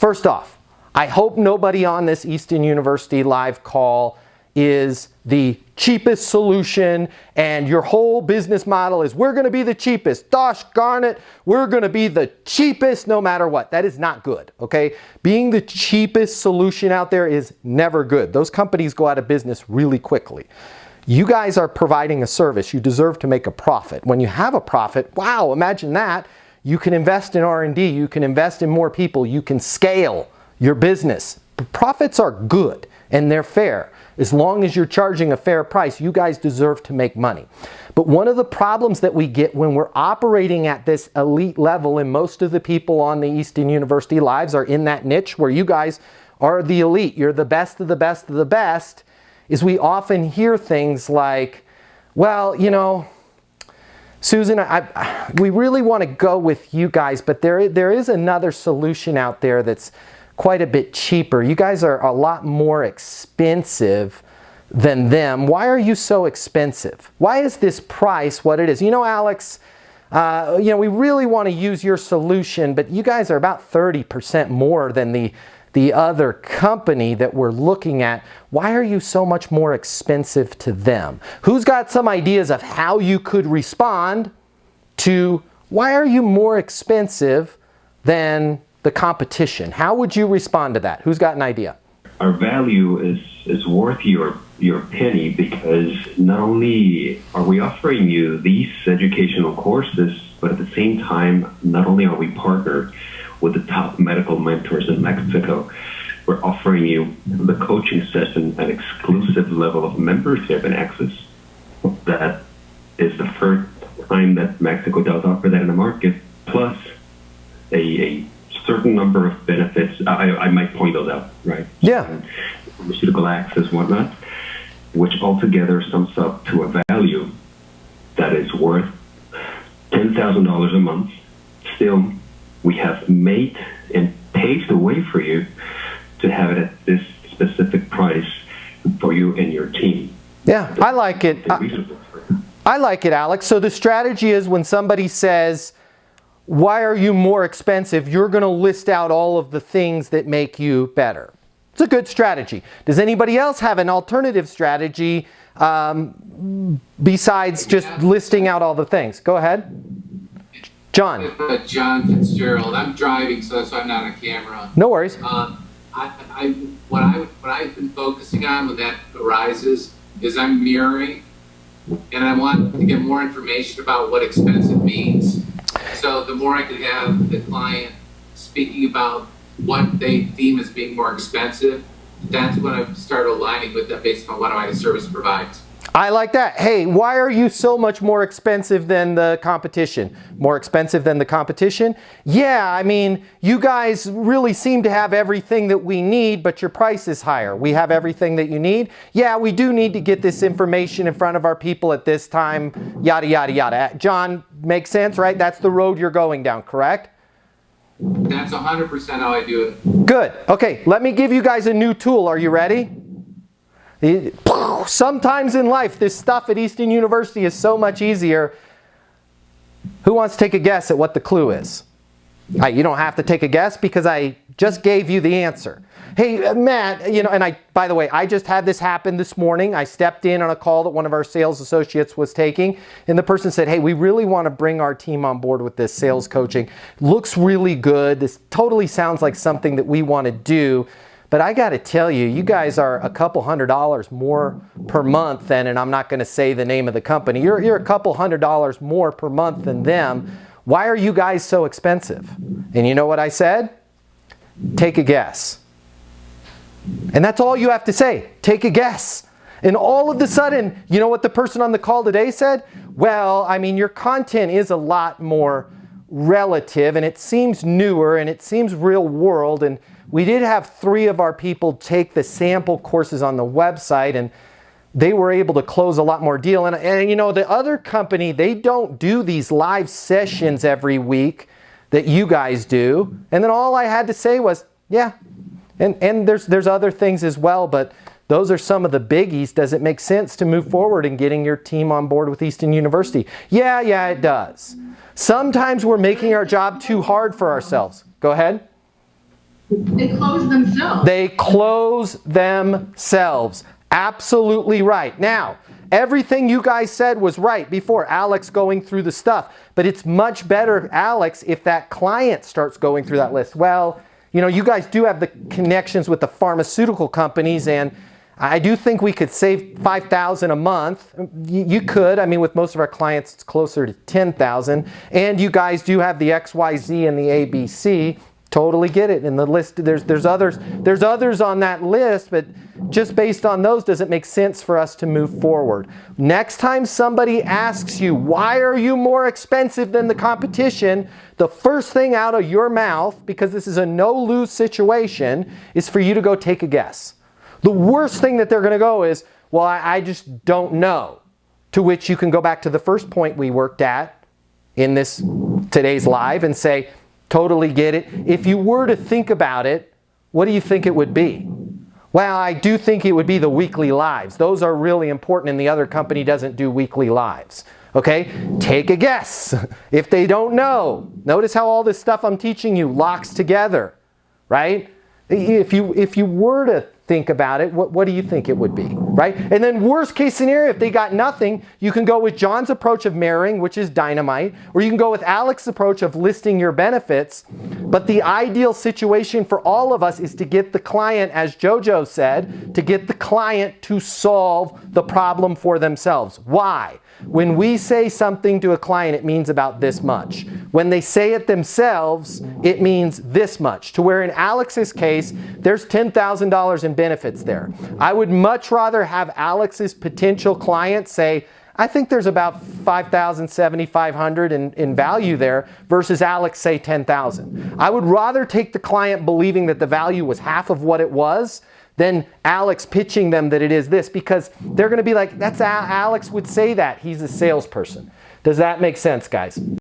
First off, I hope nobody on this Easton University live call is the cheapest solution and your whole business model is we're going to be the cheapest. Gosh darn it, we're going to be the cheapest no matter what. That is not good, okay? Being the cheapest solution out there is never good. Those companies go out of business really quickly. You guys are providing a service. You deserve to make a profit. When you have a profit, wow, imagine that. You can invest in R&D. You can invest in more people. You can scale your business. Profits are good and they're fair. As long as you're charging a fair price, you guys deserve to make money. But one of the problems that we get when we're operating at this elite level, and most of the people on the Easton University Lives are in that niche where you guys are the elite, you're the best of the best of the best, is we often hear things like, well, you know, Susan, we really want to go with you guys, but there is another solution out there that's quite a bit cheaper. You guys are a lot more expensive than them. Why are you so expensive? Why is this price what it is? You know, Alex, we really want to use your solution, but you guys are about 30% more than the other company that we're looking at. Why are you so much more expensive to them? Who's got some ideas of how you could respond to why are you more expensive than the competition? How would you respond to that? Who's got an idea? Our value is worth your penny because not only are we offering you these educational courses, but at the same time, not only are we partnered with the top medical mentors in Mexico, we're offering you the coaching session, an exclusive level of membership and access. That is the first time that Mexico does offer that in the market, plus a certain number of benefits. I might point those out, right? Yeah. Pharmaceutical access, whatnot, which altogether sums up to a value that is worth $10,000 a month. Still, we have made and paved the way for you to have it at this specific price for you and your team. Yeah, I like it. I like it, Alex. So the strategy is when somebody says, why are you more expensive? You're going to list out all of the things that make you better. It's a good strategy. Does anybody else have an alternative strategy besides just listing out all the things? Go ahead. John. John Fitzgerald. I'm driving, so that's why I'm not on camera. No worries. What I've been focusing on when that arises is I'm mirroring, and I want to get more information about what expensive means. So the more I could have the client speaking about what they deem as being more expensive, that's when I start aligning with them based on what my service provides. I like that. Hey, why are you so much more expensive than the competition? More expensive than the competition? Yeah, I mean, you guys really seem to have everything that we need, but your price is higher. We have everything that you need. Yeah, we do need to get this information in front of our people at this time, yada, yada, yada. John, makes sense, right? That's the road you're going down, correct? That's 100% how I do it. Good. Okay, let me give you guys a new tool. Are you ready? Sometimes in life, this stuff at Easton University is so much easier. Who wants to take a guess at what the clue is? You don't have to take a guess because I just gave you the answer. Hey, Matt, and by the way, I just had this happen this morning. I stepped in on a call that one of our sales associates was taking, and the person said, hey, we really want to bring our team on board with this sales coaching. Looks really good. This totally sounds like something that we want to do. But I got to tell you, you guys are a couple $100 more per month than, and I'm not going to say the name of the company, you're a couple $100 more per month than them. Why are you guys so expensive? And you know what I said? Take a guess. And that's all you have to say. Take a guess. And all of a sudden, you know what the person on the call today said? Well, I mean, your content is a lot more relative, and it seems newer, and it seems real world, and we did have 3 of our people take the sample courses on the website, and they were able to close a lot more deal. And you know, the other company, they don't do these live sessions every week that you guys do. And then all I had to say was, yeah, and there's other things as well, but those are some of the biggies. Does it make sense to move forward in getting your team on board with Easton University? Yeah, it does. Sometimes we're making our job too hard for ourselves. Go ahead. They close themselves. They close themselves. Absolutely right. Now, everything you guys said was right before Alex going through the stuff, but it's much better, Alex, if that client starts going through that list. Well, you know, you guys do have the connections with the pharmaceutical companies, and I do think we could save $5,000 a month. You could. I mean, with most of our clients, it's closer to $10,000. And you guys do have the XYZ and the ABC. Totally get it. In the list, there's others on that list, but just based on those, does it make sense for us to move forward? Next time somebody asks you, why are you more expensive than the competition? The first thing out of your mouth, because this is a no-lose situation, is for you to go take a guess. The worst thing that they're going to go is, well, I just don't know. To which you can go back to the first point we worked at in this today's live and say, totally get it. If you were to think about it, what do you think it would be? Well, I do think it would be the weekly lives. Those are really important, and the other company doesn't do weekly lives. Okay? Take a guess. If they don't know, notice how all this stuff I'm teaching you locks together, right? If you were to think about it, what do you think it would be, right? And then worst case scenario, if they got nothing, you can go with John's approach of mirroring, which is dynamite, or you can go with Alex's approach of listing your benefits. But the ideal situation for all of us is to get the client, as Jojo said, to get the client to solve the problem for themselves. Why? When we say something to a client, it means about this much. When they say it themselves, it means this much. To where in Alex's case, there's $10,000 in benefits there. I would much rather have Alex's potential client say, I think there's about $5,000, $7,500 in value there, versus Alex say $10,000. I would rather take the client believing that the value was half of what it was than Alex pitching them that it is this, because they're going to be like, that's Alex would say that. He's a salesperson. Does that make sense, guys?